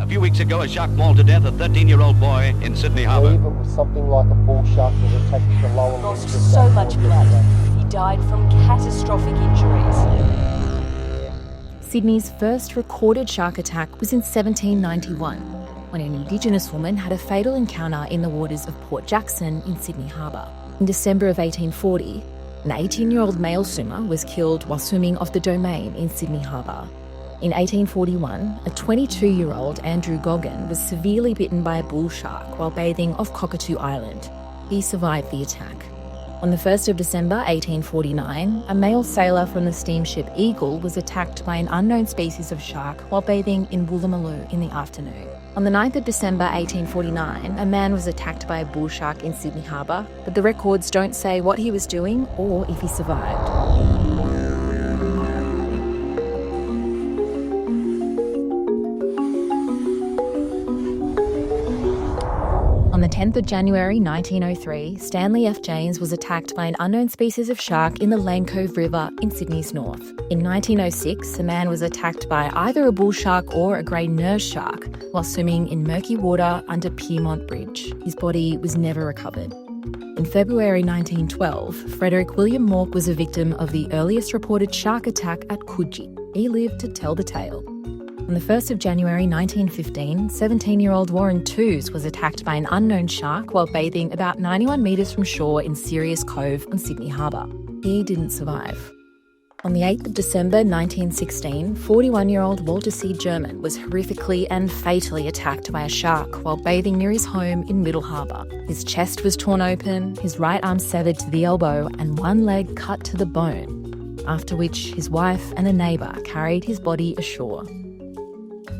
few weeks ago, a shark mauled to death a 13-year-old boy in Sydney I Harbour. believe it was something like a bull shark that attacked the lower Lost limb of so that much poor blood. yesterday. He died from catastrophic injuries. Sydney's first recorded shark attack was in 1791, when an Indigenous woman had a fatal encounter in the waters of Port Jackson in Sydney Harbour. In December of 1840, an 18-year-old male swimmer was killed while swimming off the Domain in Sydney Harbour. In 1841, a 22-year-old Andrew Goggin was severely bitten by a bull shark while bathing off Cockatoo Island. He survived the attack. On the 1st of December 1849, a male sailor from the steamship Eagle was attacked by an unknown species of shark while bathing in Woolloomooloo in the afternoon. On the 9th of December 1849, a man was attacked by a bull shark in Sydney Harbour, but the records don't say what he was doing or if he survived. On the 10th of January 1903, Stanley F. James was attacked by an unknown species of shark in the Lane Cove River in Sydney's north. In 1906, a man was attacked by either a bull shark or a grey nurse shark while swimming in murky water under Piermont Bridge. His body was never recovered. In February 1912, Frederick William Mork was a victim of the earliest reported shark attack at Coogee. He lived to tell the tale. On the 1st of January 1915, 17-year-old Warren Toos was attacked by an unknown shark while bathing about 91 metres from shore in Sirius Cove on Sydney Harbour. He didn't survive. On the 8th of December 1916, 41-year-old Walter C. German was horrifically and fatally attacked by a shark while bathing near his home in Middle Harbour. His chest was torn open, his right arm severed to the elbow, and one leg cut to the bone, after which his wife and a neighbour carried his body ashore.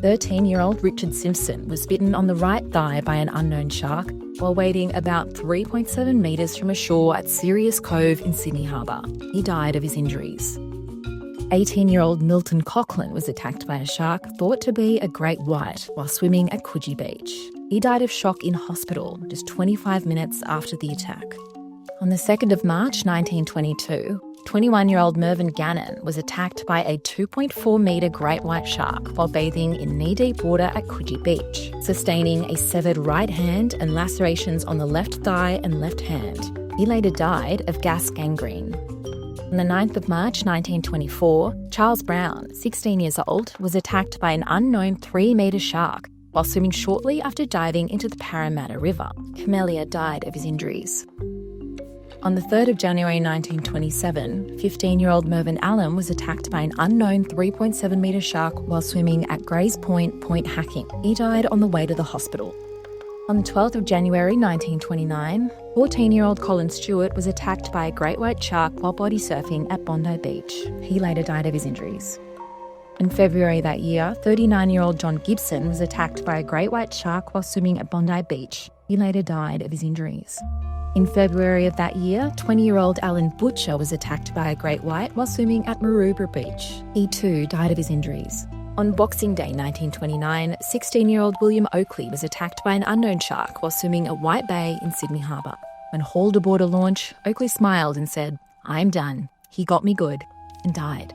13-year-old Richard Simpson was bitten on the right thigh by an unknown shark while wading about 3.7 metres from ashore at Sirius Cove in Sydney Harbour. He died of his injuries. 18-year-old Milton Coughlin was attacked by a shark thought to be a great white while swimming at Coogee Beach. He died of shock in hospital just 25 minutes after the attack. On the 2nd of March 1922, 21-year-old Mervyn Gannon was attacked by a 2.4-metre great white shark while bathing in knee-deep water at Coogee Beach, sustaining a severed right hand and lacerations on the left thigh and left hand. He later died of gas gangrene. On the 9th of March 1924, Charles Brown, 16 years old, was attacked by an unknown 3-metre shark while swimming shortly after diving into the Parramatta River. Camellia died of his injuries. On the 3rd of January 1927, 15-year-old Mervyn Allum was attacked by an unknown 3.7-metre shark while swimming at Grays Point, Point Hacking. He died on the way to the hospital. On the 12th of January 1929, 14-year-old Colin Stewart was attacked by a great white shark while body surfing at Bondi Beach. He later died of his injuries. In February that year, 39-year-old John Gibson was attacked by a great white shark while swimming at Bondi Beach. He later died of his injuries. In February of that year, 20-year-old Allan Butcher was attacked by a great white while swimming at Maroubra Beach. He too died of his injuries. On Boxing Day 1929, 16-year-old William Oakley was attacked by an unknown shark while swimming at White Bay in Sydney Harbour. When hauled aboard a launch, Oakley smiled and said, "I'm done. He got me good," and died.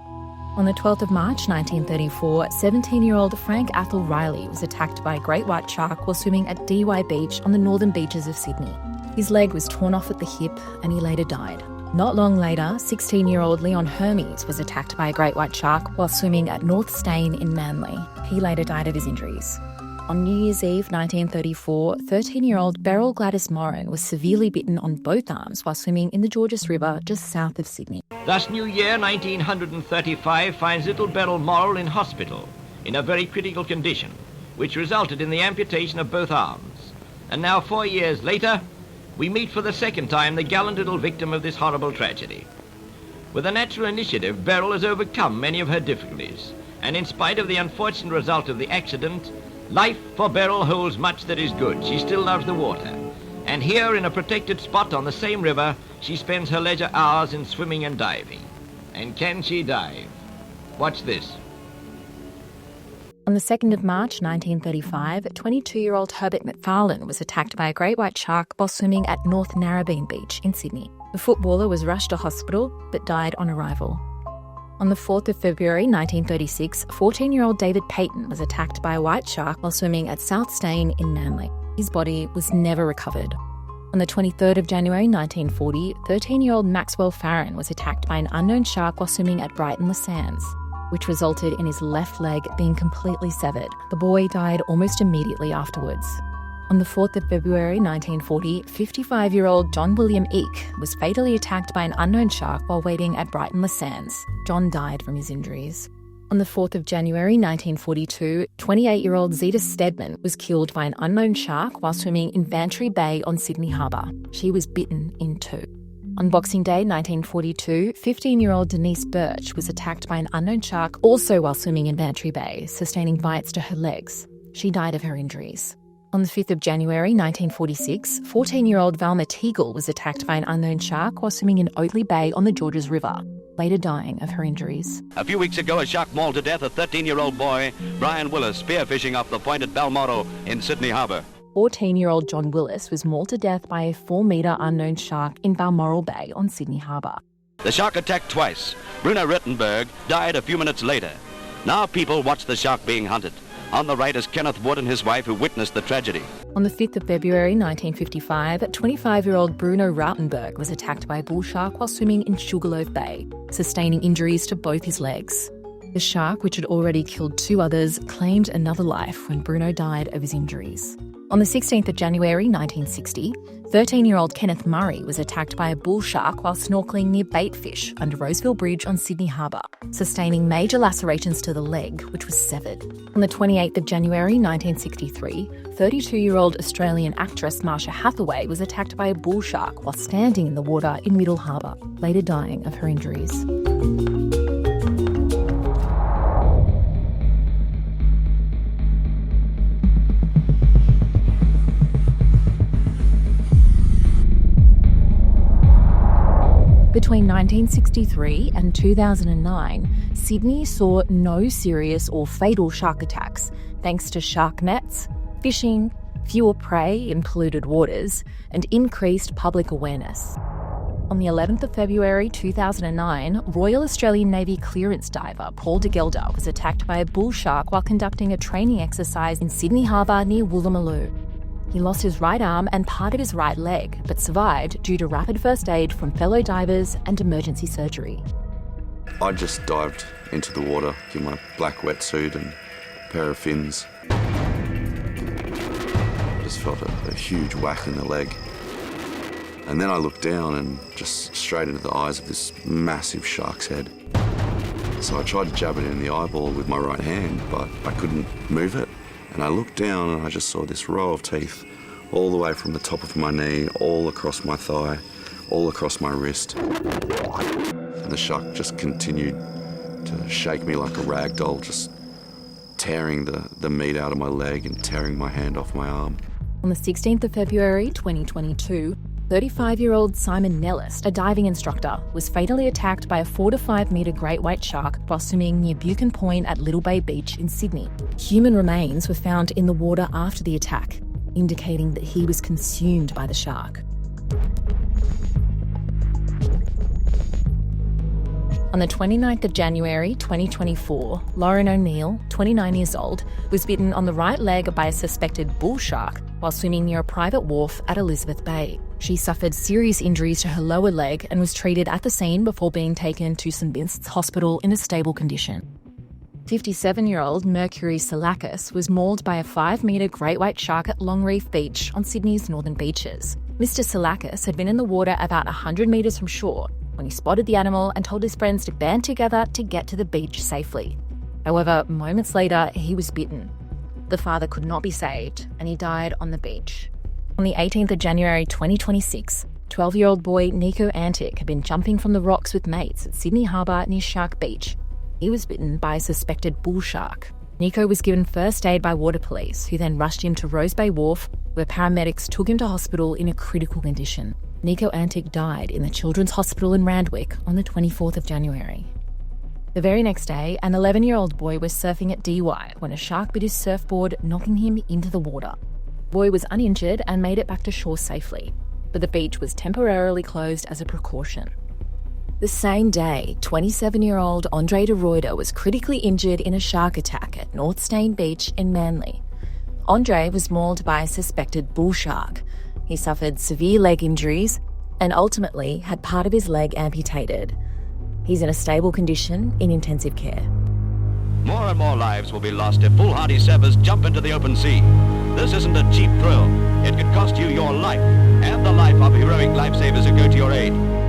On the 12th of March 1934, 17-year-old Frank Athol Riley was attacked by a great white shark while swimming at DY Beach on the northern beaches of Sydney. His leg was torn off at the hip and he later died. Not long later, 16-year-old Leon Hermes was attacked by a great white shark while swimming at North Steyne in Manly. He later died of his injuries. On New Year's Eve 1934, 13-year-old Beryl Gladys Moran was severely bitten on both arms while swimming in the Georges River just south of Sydney. Thus New Year 1935 finds little Beryl Morrell in hospital in a very critical condition, which resulted in the amputation of both arms. And now 4 years later, we meet for the second time the gallant little victim of this horrible tragedy. With a natural initiative, Beryl has overcome many of her difficulties, and in spite of the unfortunate result of the accident, life for Beryl holds much that is good. She still loves the water, and here in a protected spot on the same river, she spends her leisure hours in swimming and diving. And can she dive? Watch this. On the 2nd of March 1935, 22-year-old Herbert McFarlane was attacked by a great white shark while swimming at North Narrabeen Beach in Sydney. The footballer was rushed to hospital but died on arrival. On the 4th of February 1936, 14-year-old David Payton was attacked by a white shark while swimming at South Staine in Manly. His body was never recovered. On the 23rd of January 1940, 13-year-old Maxwell Farron was attacked by an unknown shark while swimming at Brighton-le-Sands, which resulted in his left leg being completely severed. The boy died almost immediately afterwards. On the 4th of February 1940, 55-year-old John William Eek was fatally attacked by an unknown shark while wading at Brighton-le-Sands. John died from his injuries. On the 4th of January 1942, 28-year-old Zita Stedman was killed by an unknown shark while swimming in Bantry Bay on Sydney Harbour. She was bitten in two. On Boxing Day 1942, 15-year-old Denise Birch was attacked by an unknown shark also while swimming in Bantry Bay, sustaining bites to her legs. She died of her injuries. On the 5th of January 1946, 14-year-old Valma Teagle was attacked by an unknown shark while swimming in Oatley Bay on the Georges River, later dying of her injuries. A few weeks ago, a shark mauled to death a 13-year-old boy, Brian Willis, spearfishing off the point at Balmoral in Sydney Harbour. 14-year-old John Willis was mauled to death by a 4-metre unknown shark in Balmoral Bay on Sydney Harbour. The shark attacked twice. Bruno Rittenberg died a few minutes later. Now people watch the shark being hunted. On the right is Kenneth Wood and his wife who witnessed the tragedy. On the 5th of February 1955, 25-year-old Bruno Routenberg was attacked by a bull shark while swimming in Sugarloaf Bay, sustaining injuries to both his legs. The shark, which had already killed 2 others, claimed another life when Bruno died of his injuries. On the 16th of January 1960, 13-year-old Kenneth Murray was attacked by a bull shark while snorkelling near Baitfish under Roseville Bridge on Sydney Harbour, sustaining major lacerations to the leg, which was severed. On the 28th of January 1963, 32-year-old Australian actress Marsha Hathaway was attacked by a bull shark while standing in the water in Middle Harbour, later dying of her injuries. Between 1963 and 2009, Sydney saw no serious or fatal shark attacks thanks to shark nets, fishing, fewer prey in polluted waters, and increased public awareness. On the 11th of February 2009, Royal Australian Navy clearance diver Paul de Gelder was attacked by a bull shark while conducting a training exercise in Sydney Harbour near Woolloomooloo. He lost his right arm and part of his right leg, but survived due to rapid first aid from fellow divers and emergency surgery. I just dived into the water in my black wetsuit and a pair of fins. I just felt a huge whack in the leg. And then I looked down and just straight into the eyes of this massive shark's head. So I tried to jab it in the eyeball with my right hand, but I couldn't move it. And I looked down and I just saw this row of teeth all the way from the top of my knee, all across my thigh, all across my wrist. And the shark just continued to shake me like a rag doll, just tearing the meat out of my leg and tearing my hand off my arm. On the 16th of February 2022, 35-year-old Simon Nellis, a diving instructor, was fatally attacked by a 4 to 5 metre great white shark while swimming near Buchan Point at Little Bay Beach in Sydney. Human remains were found in the water after the attack, indicating that he was consumed by the shark. On the 29th of January 2024, Lauren O'Neill, 29 years old, was bitten on the right leg by a suspected bull shark while swimming near a private wharf at Elizabeth Bay. She suffered serious injuries to her lower leg and was treated at the scene before being taken to St Vincent's Hospital in a stable condition. 57-year-old Mercury Salakis was mauled by a 5-metre great white shark at Longreef Beach on Sydney's northern beaches. Mr Salakis had been in the water about 100 metres from shore when he spotted the animal and told his friends to band together to get to the beach safely. However, moments later, he was bitten. The father could not be saved and he died on the beach. On the 18th of January 2026, 12-year-old boy Nico Antic had been jumping from the rocks with mates at Sydney Harbour near Shark Beach. He was bitten by a suspected bull shark. Nico was given first aid by water police, who then rushed him to Rose Bay Wharf, where paramedics took him to hospital in a critical condition. Nico Antic died in the Children's Hospital in Randwick on the 24th of January. The very next day, an 11-year-old boy was surfing at Dee Why when a shark bit his surfboard, knocking him into the water. The boy was uninjured and made it back to shore safely, but the beach was temporarily closed as a precaution. The same day, 27-year-old Andre de Ruyter was critically injured in a shark attack at North Staine Beach in Manly. Andre was mauled by a suspected bull shark. He suffered severe leg injuries and ultimately had part of his leg amputated. He's in a stable condition in intensive care. More and more lives will be lost if foolhardy savers jump into the open sea. This isn't a cheap thrill. It could cost you your life and the life of heroic lifesavers who go to your aid.